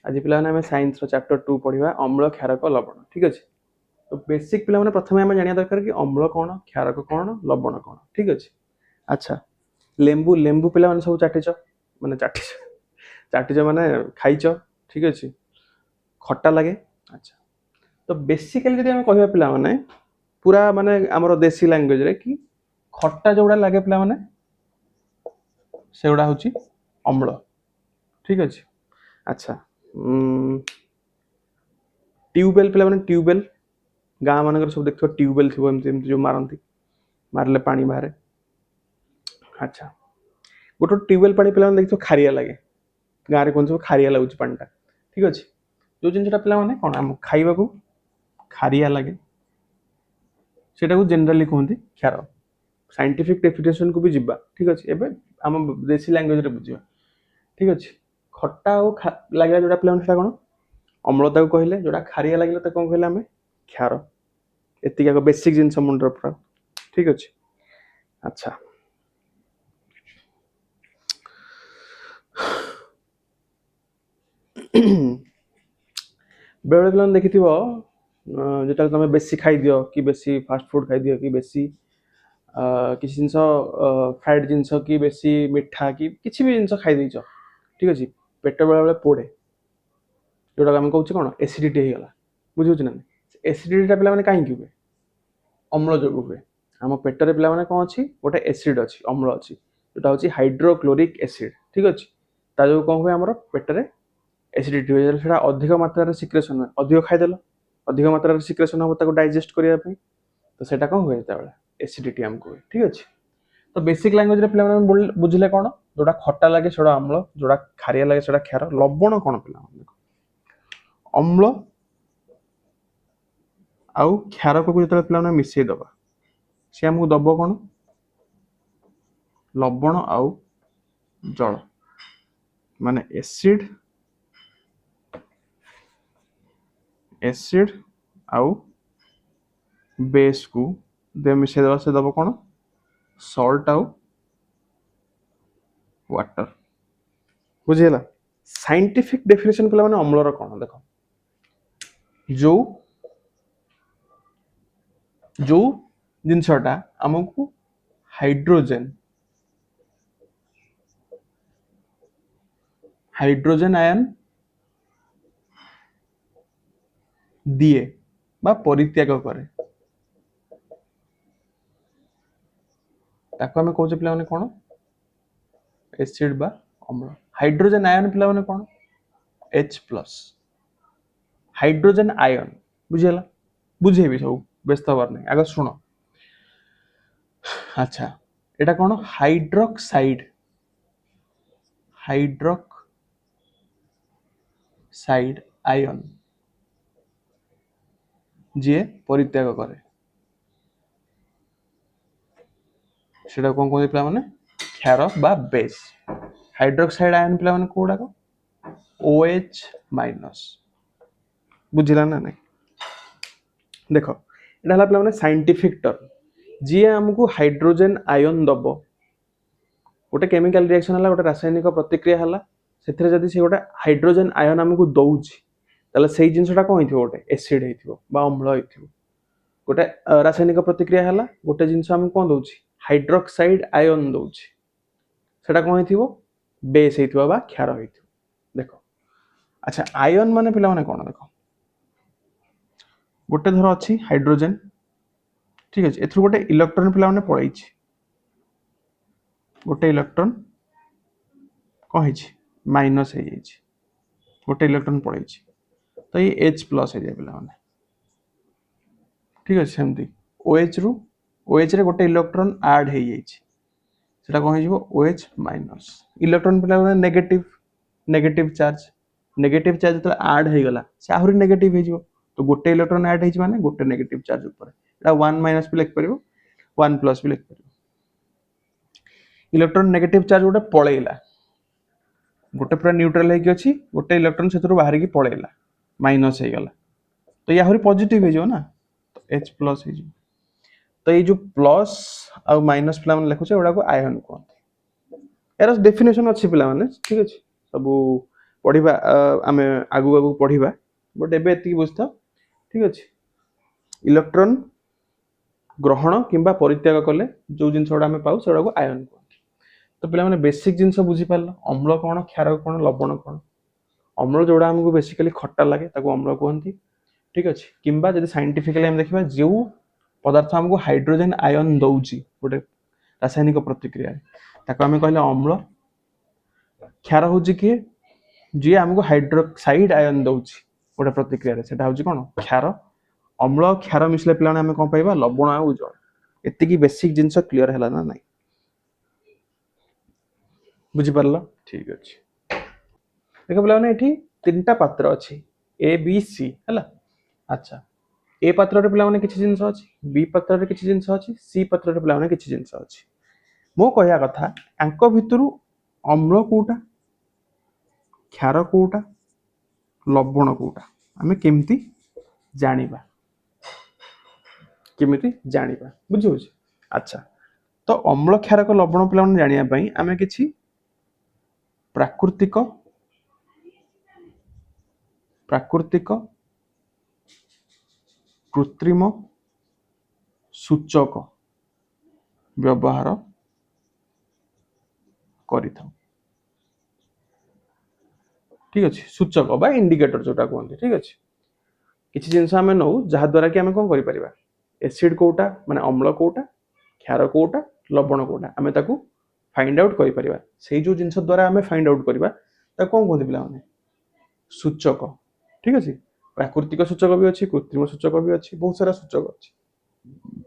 आज पिलाने आम साइंस चैप्टर 2 पढ़ा अम्ल क्षारक लवण ठीक अच्छे। तो बेसिक पिला प्रथम आम जाना दरकार कि अम्ल कौन क्षारक कौन लवण कौन ठीक अच्छे। अच्छा लेंबू लेंबू पिला सब चाटिच माने चाटिच माने खाइच ठीक अच्छे खट्टा लगे। अच्छा तो बेसिकली जब कह पिला माने पूरा माने आमर देसी लैंग्वेज रे कि खट्टा जोड़ा लगे पिला माने से गुड़ा हूँ अम्ल ठीक अच्छे। अच्छा ट्यूबवेल पिला माने ट्यूबवेल गाँ मान सब देखो ट्यूबवेल थी एमती जो मारती मारे पानी बाहर। अच्छा गोटे ट्यूबवेल पानी पिला देखो खारिया लगे गाँव में कौन सब खारिया लगुच पानीटा ठीक अच्छे। जो जिनसा पे कौन आम खाइबा खारिया लगे सेटा जेनेराली कहते क्षार साइंटिफिक डेफिनेशन को भी जीवा ठीक अच्छे। एबे आम देसी लैंग्वेज रे बुझा ठीक अच्छे। खट्टा और लगे जोटा पे कौन अम्लता को कहले जोटा खारिया लगे तो कौन कहले आम क्षार एतिक बेसिक जिनस मुंडर पूरा ठीक अच्छे। अच्छा बेले पे देखी जो तुम बेसी खाई दियो कि बेसी फास्ट फूड खाई दियो कि बेसी किसी जिनस फ्राइड जिनस कि बेसी मिठा कि किसी भी जिनस खाई देछ ठीक अच्छे पेट बेले बेले पोड़े जोटा आम कौच कौन एसिडिटी होगा बुझे ना एसिडिटी पे कहीं हुए अम्ल जो हुए आम पेटर पे कौन अच्छी गोटे एसिड अच्छी अम्ल अच्छी जोटा हूँ हाइड्रोक्लोरिक एसिड ठीक अच्छे। ता जो कौन हुए आम पेटर एसिडिटी हो जाए अधिक मात्रा सिक्रेसन अधिक खाईदेल अधिक मात्रा सिक्रेसन हम डाइजेस्ट करने तो सेटा कौन हुए जो एसिडिटी आमको हुए ठीक अच्छे। तो बेसिक लैंग्वेज रे पे बुझिले कौन जोटा खट्टा लगे से अम्ल जोटा खारिया लगे से क्षार लवण कौन पे अम्ल आउ क्षारक को जो पे मिसई दबा सी आमको दब कौन लवण आउ जल माने एसिड एसिड आउ बेस को दे मिसई दबा से दब कौन सॉल्ट आउ वाटर बुझीगला। साइंटिफिक डेफिनेशन पे अम्लर कौन देख जो जो जिनसटा आमको हाइड्रोजेन हाइड्रोजेन आयन दिए बा परित्याग करे ताको आमे कहूचे पिला माने कौन एसिड बा अम्ल। हाइड्रोजेन आयन पिला माने कौन H+ हाइड्रोजेन आयन बुझीगला बुझेबी सब व्यस्त हबार नहीं आगे शुण। अच्छा एटा कौन हाइड्रोक्साइड हाइड्रोक्साइड आयन जी परित्याग करे सेटा कौन कहते पिला माने क्षार बा बेस। हाइड्रोक्साइड आयन पिला माने कोडाक OH- बुझिला ना नहीं देख एटा पे माने साइंटिफिक टर्म जी आमको हाइड्रोजेन आयन दब गोटे केमिकल रिएक्शन है गोटे रासायनिक प्रतिक्रिया है से जदि से गोटे हाइड्रोजेन आयन आमको दौची ताले से जिनसटा कौन हो गोटे एसिड हो अम्ल हो गोटे रासायनिक प्रतिक्रिया है गोटे जिनस आम कौन दौची हाइड्रोक्साइड आयन दौची सेटा कौन हो बेस हो क्षार हो देख। अच्छा आयन माने पिला माने कौन देख गोटे धर अच्छी हाइड्रोजेन ठीक अच्छे एथुर गोटे इलेक्ट्रॉन पिला माने पड़े गोटे इलेक्ट्रॉन कौन है माइनस हो गोटे इलेक्ट्रॉन पड़े तो ये H+ हो जाए पे ठीक अच्छे सेमती OH रु OH रे गोटे इलेक्ट्रॉन ऐड हो जाए कौन हो OH- इलेक्ट्रॉन पे नेगेटिव चार्ज जो ऐड हो गला से आहरी नेगेटिव हो तो गोटे इलेक्ट्रॉन ऐड हो माने गोटे नेगेटिव चार्ज ऊपर एटा 1- भी लिख पारिबो 1+ भी लिख पारिबो। इलेक्ट्रॉन नेगेटिव चार्ज गोटे पळेला गोटे पूरा न्यूट्रल है अच्छी गोटे इलेक्ट्रॉन से बाहर की पळेला माइनस हो गला तो ये आहरी पॉजिटिव हो ना तो H+ हो तो ये जो प्लस आउ माइनस पे लिखुचे एगुड़ा को आयन कहते यार डेफिनेशन अच्छी पिला माने ठीक अच्छे सब पढ़िबा आमे आगु आगु पढ़िबा बट एबे एति बुझता ठीक अछि इलेक्ट्रॉन ग्रहण किंबा परित्याग कले जो जिनस गुड़ा आमे पाउ सेडा को आयन कहନ୍ତି तो पिला माने बेसिक जिनस बुझी पारला अम्ल कोन क्षार कोन लवण कोन अम्ल जोड़ा हमको बेसिकली खट्टा लगे ताको अम्ल कहନ୍ତି ठीक अछि किंबा जदि साइंटिफिकली हम देखिबा जो पदार्थ हमको हाइड्रोजन आयन दउची गोटे रासायनिक प्रतिक्रिया ताको आमे कहले अम्ल क्षार होची कि जे हमको हाइड्रोक्साइड आयन दउची गोटे प्रतिक्रिया सेटा होची कोन क्षार अम्ल क्षार मिसले पिलाने आमे कोन पाइबा लवण आ जल एति की बेसिक जिंस क्लियर हैला ना नाही बुझी परला ठीक अछि देखो पिलाने एठी तीनटा पात्र अछि ए बी सी हैला अच्छा ए पात्र रे पिलाने किछि जिंस अछि बी पात्र रे किछि जिंस अछि सी पात्र रे पिलाने किछि जिंस अछि मो कहया कथा अंक भितरु अम्ल कोटा क्षार कोटा लवण कोटा आमे केमती जानिबा बुझियो अच्छा तो अम्ल क्षार को लवण पिलाने जानिया पई आमे किछि प्राकृतिक कृत्रिम सूचक व्यवहार करिथाउ ठीक अछि सूचक बा इंडिकेटर जोटा कहନ୍ତି ठीक अछि किछि जिंस आमे नौ जहा द्वारा कि आमे कोन करि परिबा एसिड कोटा माने अम्ल कोटा क्षार कोटा लवण कोटा आमे ताकू फाइंड आउट करि परिबा सेही जो जिंस द्वारा आमे फाइंड आउट करिबा ता कोन कहନ୍ତି पिला माने सूचक ठीक अछि प्राकृतिक सूचक भी अछि कृत्रिम सूचक भी अछि बहुत सारा सूचक अछि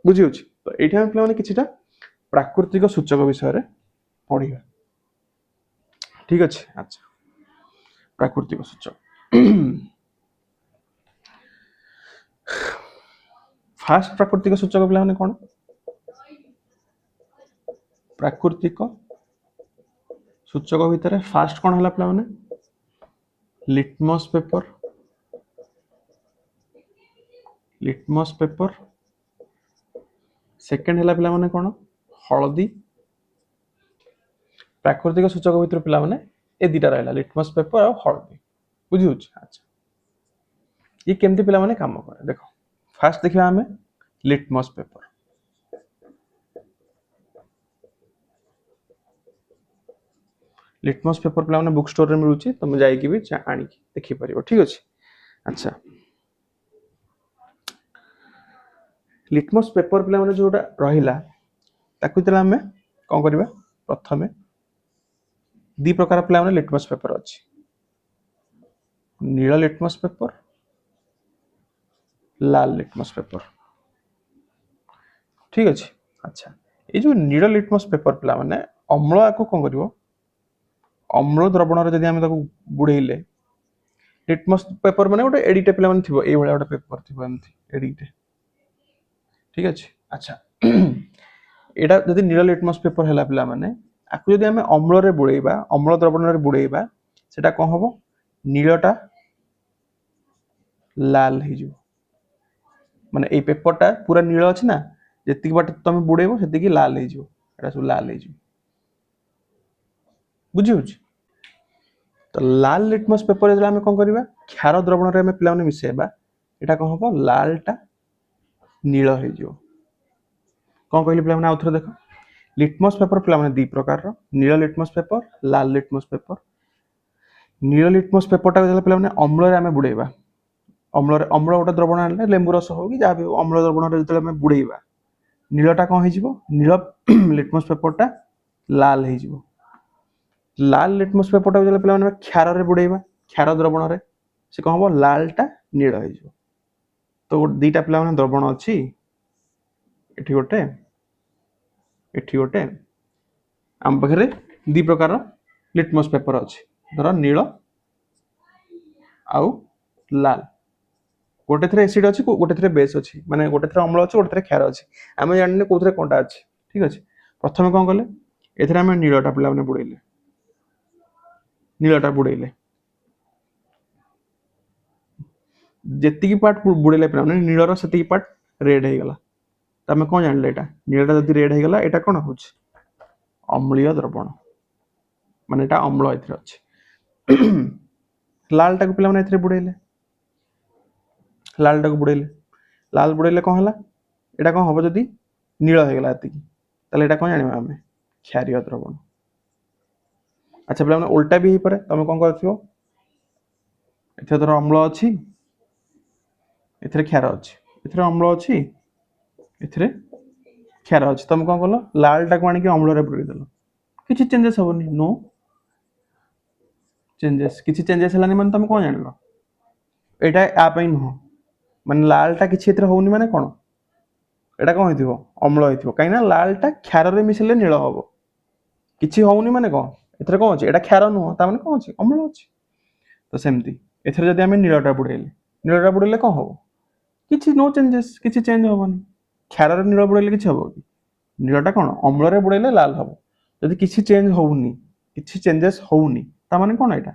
बुझियो छी तो एठी हम पिला माने किछिटा प्राकृतिक सूचक विषय रे पढिबा ठीक अछि अच्छा प्राकृतिक सूचक फास्ट प्राकृतिक सूचक पिला माने कोन प्राकृतिक सूचक भितर फास्ट कोन हला पिला माने लिटमस पेपर सेकंड हला पिला माने कोन हळदी प्राकृतिक सूचक भितर पिला माने ए दिटा रहला लिटमस पेपर और हळदी बुझियो अच्छा ये केमती पिला माने काम करे देखो फास्ट देखिबा हमें लिटमस पेपर पिला माने बुक स्टोर रे मिलुची तुम जाई कि भी आनी देखि परिबो ठीक अछि अच्छा लिटमस पेपर पिला माने जोटा रहिला ताकु तला हमें कोन करबा प्रथमे दी प्रकार पिला माने लिटमस पेपर अछि नीला लिटमस पेपर लाल लिटमस पेपर ठीक अछि अच्छा ए जो नीला लिटमस पेपर पिला माने अम्ल को कोन करबो अम्ल द्रवण रे जदि हम ताकू बुढेइले लिटमस पेपर माने गोटे एडिटे पिला माने थिबो ए भला गोटे पेपर थिबो एमथि एडिटे ठीक अछि अच्छा एडा जदि नीला लिटमस पेपर हैला पिला माने आकु जदि हमें अम्ल रे बुढेइबा अम्ल द्रवण रे बुढेइबा सेटा कोन हबो नीलटा लाल हे जो माने ए पेपरटा पूरा नील अछि ना जेतिक बाट तुम बुढेइबो सेतिक लाल हे जो एटा सब लाल हे जो बुझियो तो लाल लिटमस पेपर जला हमें कोन करबा क्षार द्रवण रे हमें पिला माने मिसेबा एटा कोन हबो लालटा नील हे जो कोन कहली पिला माने आउथरे देखो लिटमस पेपर पिला माने दी प्रकार रो नील लिटमस पेपर लाल लिटमस पेपर नील लिटमस पेपरटा जला पिला माने अम्ल रे हमें बुढेइबा अम्ल गोटे द्रवण आनले लेंबू रस हो कि जहाँ भी अम्ल द्रवण रे जतले हमें बुढेइबा नीलटा कोन हे जिवो नील लिटमस पेपरटा लाल हे जिवो लाल लिटमस पेपरटा जला पिला माने क्षार रे बुढेइबा क्षार द्रवण रे से कोन हबो लालटा नील हे जिवो तो दीटा पिला माने द्रवण अछि एठी गोटे आम पाखरे दी प्रकार लिटमस पेपर अछि धर नील आउ लाल गोटे थरे एसिड अछि गोटे थरे बेस अछि माने गोटे थरे अम्ल अछि गोटे थरे क्षार अछि आमे जानने कोथरे कोनटा अछि ठीक अछि प्रथमे कोन करले एथरे आमे नीलटा पिला माने बुढेइले जेतिकी पार्ट बुढेइले पिला माने नीलर सेतिकी पार्ट रेड हे गला तमे कोन जानले एटा नीलटा जदि रेड हे गला एटा कोन होछ अम्लीय द्रवण माने एटा अम्ल एथरे अछि लालटा को पिला माने बुड़ेले लालटा को बुड़ेले लाल बुड़ेले कौन है एटा कौन हम जदि नील हो गला ताले एटा कौन जानिबा हमें क्षारीय द्रवण। अच्छा पिला माने उल्टा भी हो पारे तुम कौन करथियो एथे धर अम्ल अछि एथे क्षार अछि एथे अम्ल अछि एथे क्षार अछि तुम कौन कल लालटा को आनी अम्ल रे बुड़ेई देलो किछि चेंजेस होबनी नो चेंजेस किछि चेंजेस हलानी माने तुम कौन जानिबो एटा आ पई नुह माने लालटा किछि एथे होउनी माने कोन एटा कौन होइथिबो अम्ल होइथिबो काई ना लालटा क्षार रे मिसले नील हबो किछि होउनी माने कोन एथे कौन अछि एटा क्षार नुह ता माने कौन अछि अम्ल अछि तो सेमती एथे जदि हमें नीलटा बुड़ेले कौन हबो किछि नो चेंजेस किछि चेंज होबनी क्षार रे नील बुड़ेले किछि हबो कि नीलटा कोन अम्ल रे बुड़ेले लाल हबो जदि किछि चेंज होउनी किछि चेंजेस होउनी ता माने कोन एटा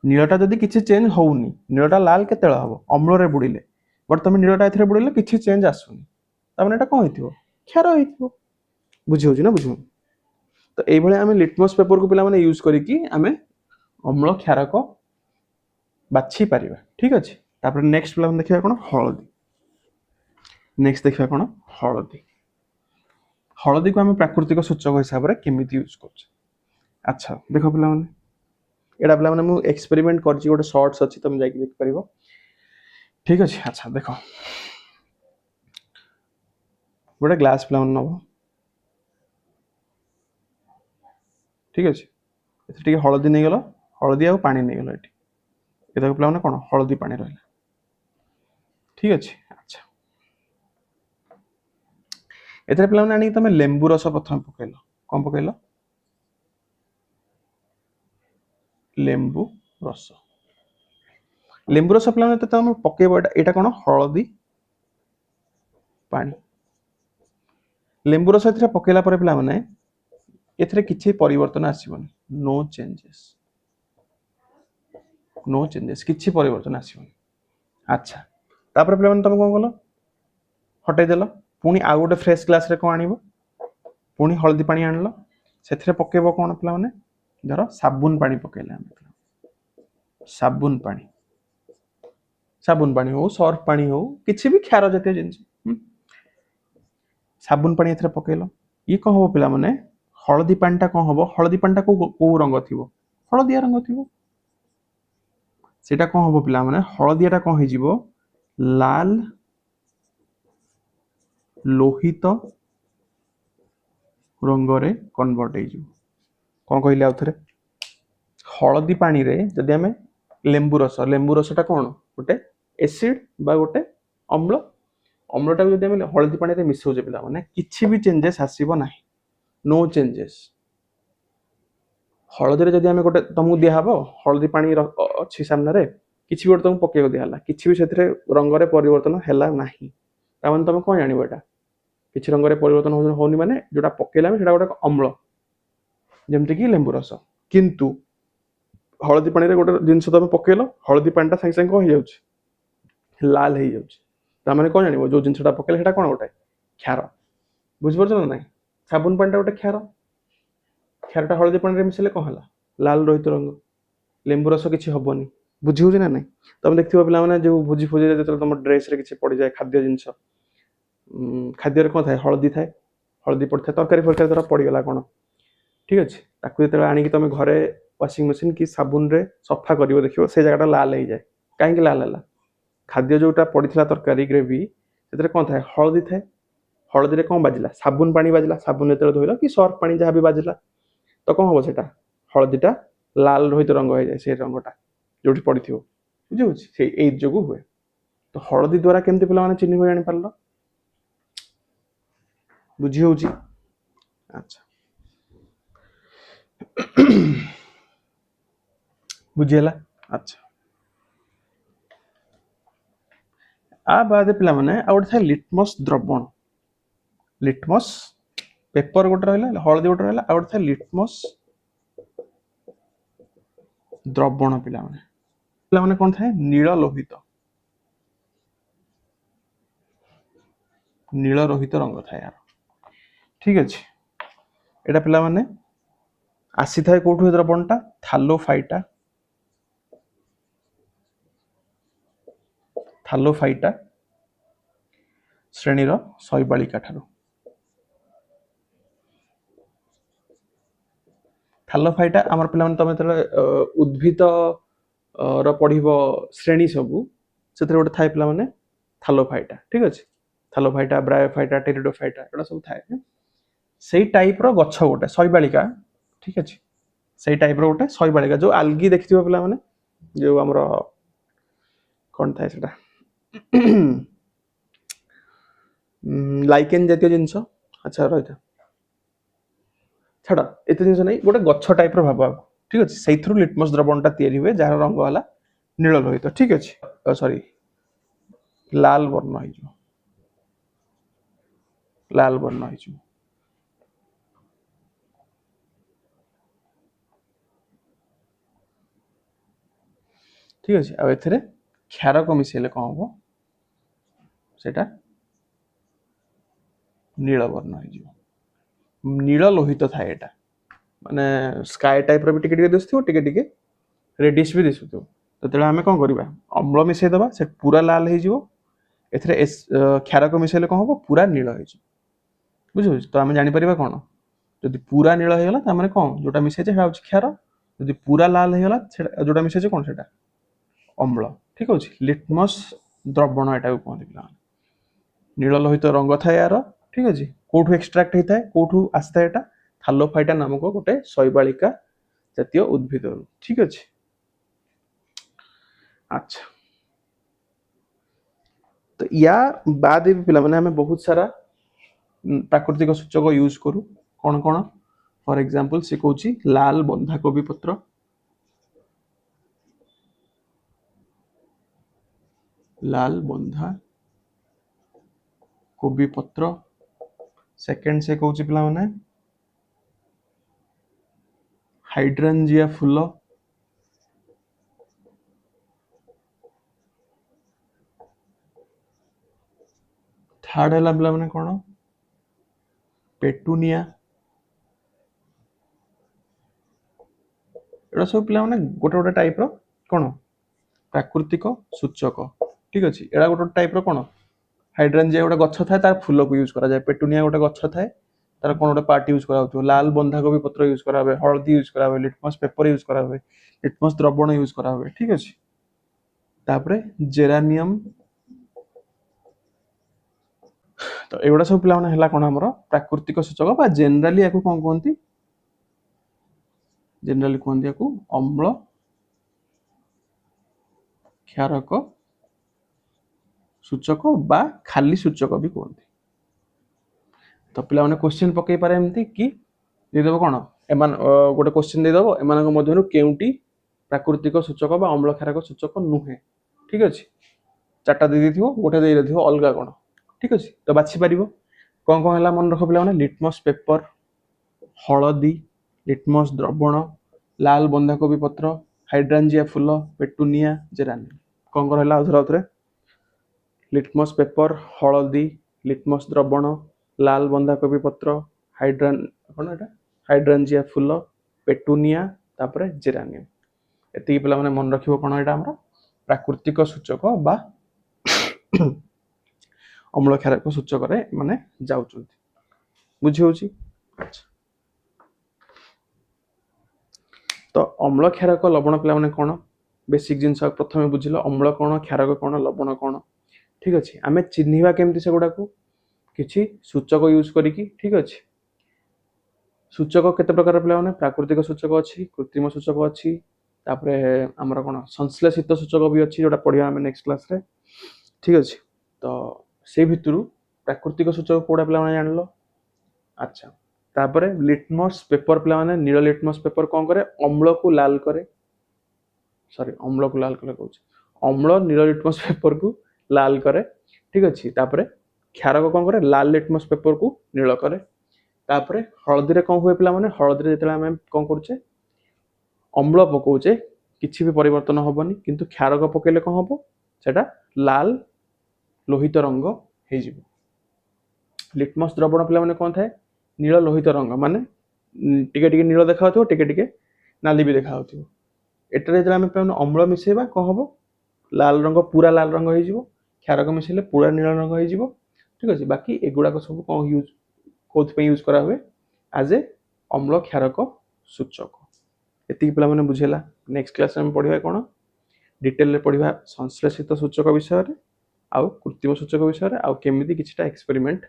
नीलटा जदि किछि चेंज होउनी नीलटा लाल केतेल हबो अम्ल रे बुड़िले बट तुम नीलटा एथे बुड़ेले किछि चेंज आसुनी ता माने एटा कोन होइथिबो क्षार होइथिबो बुझि होउछि ना बुझु तो एई भले आमे लिटमस पेपर को पिला माने यूज करी कि आमे अम्ल क्षारक बाछि पारिबा ठीक अछि तापर नेक्स्ट पिला माने देखिबा कोन हळदी नेक्स्ट देखिबा कोन हळदी हळदी को आमे प्राकृतिक सूचक हिसाब रे केमिति यूज करछ। अच्छा देखो पिला माने एडा पिला माने मु एक्सपेरिमेंट करछि गोटे शॉर्ट्स अछि तुम जाई देख परिबो ठीक अछि। अच्छा देखो गोटे ग्लास पिला माने नबो ठीक अछि एथे टिके हळदी नै गेलो हळदी आ पानी नै गेलो एठी एटा पिला माने कोन हळदी पानी रहला ठीक अछि। अच्छा एथे पिला माने आनी तमे लेंबू रस प्रथम पकेलो कोन पकेलो लेंबू रस पिला माने तमे पकेबो एटा कोन हळदी पानी लेंबू रस एथे पकेला पर पिला माने एथे किछि परिवर्तन आसीबनी नो चेंजेस किछि परिवर्तन आसीबनी। अच्छा तापर पिला माने तमे कोन कलो हटाई देलो पुनी आ गोटे फ्रेश ग्लास रे कोन आनिबो पुनी हळदी पानी आनलो सेथरे पकेबो कोन पिला माने धरो साबुन पानी पकेला साबुन पानी हो सर्फ पानी हो किछि भी क्षार जते जिंस साबुन पानी एथरे पकेलो ई कोन हो पिला माने हळदी पानीटा कोन होबो हळदी पानीटा को रंग थिबो हळदिया रंग थिबो सेटा कोन होबो पिला माने हळदियाटा कोन हे जिवो लाल लोहित रंग रे कन्वर्ट हे जिवो कोन कहले आउथरे हळदी पानी रे जदि हमें लेंबू रसटा कोन गोटे एसिड बा गोटे अम्ल अम्लटा जदि हमें हळदी पानी रे मिसौजे पिला माने किछि भी चेंजेस आसीबो नाही नो चेंजेस हळदी रे जदि हमें गोटे तुमको दिया हबो हळदी पानी अछि सामने रे किछि गोटे तुमको पकेको दिया हला किछि भी सेथरे रंग रे परिवर्तन हैला नाही ता माने तुम कोन जानिबो एटा किछि रंग रे परिवर्तन होनी माने जोटा पकेला सेटा गोटे अम्ल जेमति कि लेंबू रस किंतु हळदी पानी रे गोटे जिंस तुम पकेलो हळदी पानीटा संग संग हो जाउछ लाल हो जाउछ ता माने कोन जानिबो जो जिंसटा पकेला सेटा कोन गोटे क्षार बुझ परछ ना नाही साबुन पानीटा गोटे क्षारटा हळदी पानी रे मिसले कोन हला लाल रहित रंग लेंबू रस किछि हबोनी बुझि होछ ना नाही तुम देखथिबो पिला माने जो भुजी फुजी रे तुम ड्रेस रे किछि पड़ी जाय खाद्य जिंस खाद्य रे कोन थाए हळदी पड़थे तरकारी फरकारी तरह पड़ी गला कोन ठीक अछि ताकु जेते आनी कि तुम घरे वाशिंग मशीन कि साबुन रे सफा करिवो देखिवो से जगहटा लाल हो जाय काहे कि लाल हला खाद्य जोटा पड़िथिला तरकारी ग्रेवी सेतरे कोन थाए हळदी रे कोन बाजिला साबुन पानी बाजिला साबुन जेते धोइला कि सर्फ पानी जहा भी बाजिला तो कोन होबो सेटा हळदीटा लाल रहित रंग हो जाय से रंगटा जोठी पड़िथिवो बुझियो से ए जोगु हुए तो हळदी द्वारा केमते पिला माने चिन्हि जानि पारलो बुझी होउची। अच्छा बुझियला अच्छा आ बाद पिला माने आ गोटे लिटमस द्रवण लिटमस पेपर गोटे रहला हळदी गोटे रहला आ गोटे लिटमस द्रवण पिला माने कोन थाए नील लोहित रंग थाए यार ठीक अछि एटा पिला माने आसी थाए कोठु द्रवणटा थालोफाइटा थालोफाइटा श्रेणीर शैबालिका ठारू थालोफाइटा आमर पिला तुम उद्भिद पढ़व श्रेणी सबू से गोटे थाए पिला माने थालोफाइटा ठीक अच्छे थालोफाइटा ब्रायोफाइटा टेरिडोफाइटा एटा सब थाए से टाइप रो गछ गोटे शैबालिका ठीक अच्छे से टाइप रो गोटे शैबालिका जो आलगी देखि पिला माने जो आमर कौन थाए सेटा लाइकेन जातीय जिनस अच्छा रही छाड़ एत जिन नहीं गोटे गछ टाइप भाव ठीक अच्छे से लिटमस द्रवणटा तैयारी हुए जार रंग है नील लोहित ठीक अच्छे सॉरी लाल वर्ण हो लाल वर्ण हो ठीक अच्छे आ एथरे क्षारक मिसेले कौन हम सेटा नील वर्ण हो नील लोहित थाए एटा माने स्काई टाइप रो भी टिके दिसथिबो टिके रेडिश भी दिसुथिबो तो तेला हमें कौन करबा अम्ल मिसई दबा से पूरा लाल हो जिवो एथरे क्षारक मिसेले कौन हम पूरा नील हो बुझु तो आम जानी परिबा कौन जदि पूरा नील हो गला त माने कौन जोटा मिसई छै सेटा क्षार जदि पूरा लाल हो गला जोटा मिसई छै कौन सेटा अम्ल ठीक अछि लिटमस द्रवण एटा को कहते पिला नील लोहित रंग थाए यार ठीक अछि कोठु एक्सट्रैक्ट होता है कोठु आस्ता एटा थालोफाइटा नामक गोटे शैबालिका जातीय उद्भिद ठीक अच्छे अच्छा तो या बाद भी पिला माने हमें बहुत सारा प्राकृतिक सूचक यूज करू कौन कौन फॉर एग्जांपल से कहूँ लाल बंधाकोबी पत्र लाल बंधा कोबी पत्र सेकंड से कहूँ पिला माने हाइड्रेंजिया फूल थर्ड है पिला माने कौन पेटुनिया एटा सब पिला माने गोटे गोटे टाइप रो कौन प्राकृतिक सूचक ठीक अच्छे एटा गोटे टाइप रो कौन हाइड्रेंजिया गोटे गछ थाए तार फूल को यूज करा जाए पेटुनिया गोटे गछ थाए तार कौन गोटे पार्ट यूज करा लाल बंधाकोबी पत्र यूज करा हुए हल्दी यूज करा हुए लिटमस पेपर यूज करा हुए लिटमस द्रवण यूज करा हुए ठीक अच्छे तापरे जेरानियम तो एगुड़ा सब पिला माने हला कौन हमर प्राकृतिक सूचक बा जनरली याकू कौन कहंती जनरली कहंती याकू अम्ल क्षारक सूचक बा खाली सूचक भी कहते तो पिला माने क्वेश्चन पकई पारे एमती कि देदेव कौन एमान गोटे क्वेश्चन देदेव एमान मध्यरु केउटी प्राकृतिक सूचक बा अम्ल क्षारक सूचक नुहे ठीक अच्छे चार्टा दे देथिबो गोटे दे देथिबो अलगा कौन ठीक अच्छे तो बाछि पारिबो कौन कौन है मन रख पिला माने लिटमस पेपर हलदी लिटमस द्रवण लाल बंधाकोबी पत्र हाइड्रेंजिया फूल पेटुनिया जेरानियम कौन कौन है आउथरे लिटमस पेपर हलदी लिटमस द्रवण लाल बंधाकोबी पत्र हाइड्रेंजिया फूल पेटुनिया तापरे जेरानियम एति पिला माने मन रखिबो कोन एटा हमरा प्राकृतिक सूचक बा अम्ल क्षारक सूचक रे माने जाउचंती बुझी होची अच्छा तो अम्ल क्षारक लवण पिला माने कोन बेसिक जिंस प्रथमे बुझिलो अम्ल कोन क्षारक कोन लवण कोन ठीक अच्छे आम चिन्हवा केमती से गुड़ा किसी सूचक यूज करिकी ठीक अच्छे सूचक केते प्रकार पिला माने प्राकृतिक सूचक अच्छी कृत्रिम सूचक अच्छी तापरे हमर कोन संश्लेषित सूचक भी अच्छी जोटा पढ़िया हम नेक्स्ट क्लास रे ठीक अच्छे तो से भितरु प्राकृतिक सूचक कोडा पिला माने जानलो अच्छा तापरे लिटमस पेपर पिला माने नील लिटमस पेपर कोन करे अम्ल को लाल करे सॉरी अम्ल को लाल करे कहूछ अम्ल नील लिटमस पेपर को लाल करे ठीक अच्छे तापरे क्षारक कौन करे लाल लिटमस पेपर को नील करे तापरे हलदी रे कौन हुए पिला माने हलदी रे जेतला हम कौन करछे अम्ल पकोचे किछि भी परिवर्तन होबनी किंतु क्षारक पकेले कौन होबो सेटा लाल लोहित रंग हे जिवो लिटमस द्रवण पिला माने कौन थाए नील लोहित रंग माने टिके टिके नील देखा होतो टिके टिके नाली भी देखा होतो एटा रे जेतला हम अम्ल मिसेबा कौन होबो लाल रंग पूरा लाल रंग हे जिवो क्षारक मिसेले पूरा नील रंग हो ठीक अच्छे बाकी एगुड़ाक सब कौन यूज कौन यूज करा हुए एज ए अम्ल क्षारक सूचक एति पे बुझेगा नेक्स्ट क्लास में पढ़ा कौन डिटेल पढ़ा संश्लेषित सूचक विषय आउ कृत्रिम सूचक विषय आउ केमी किसी एक्सपेरिमेंट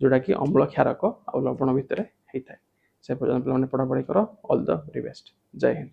जोटा कि अम्ल क्षारक आ लवण भितर होता है से पर्यटन पे पढ़ापढ़ी कर ऑल द वेरी बेस्ट जय हिंद।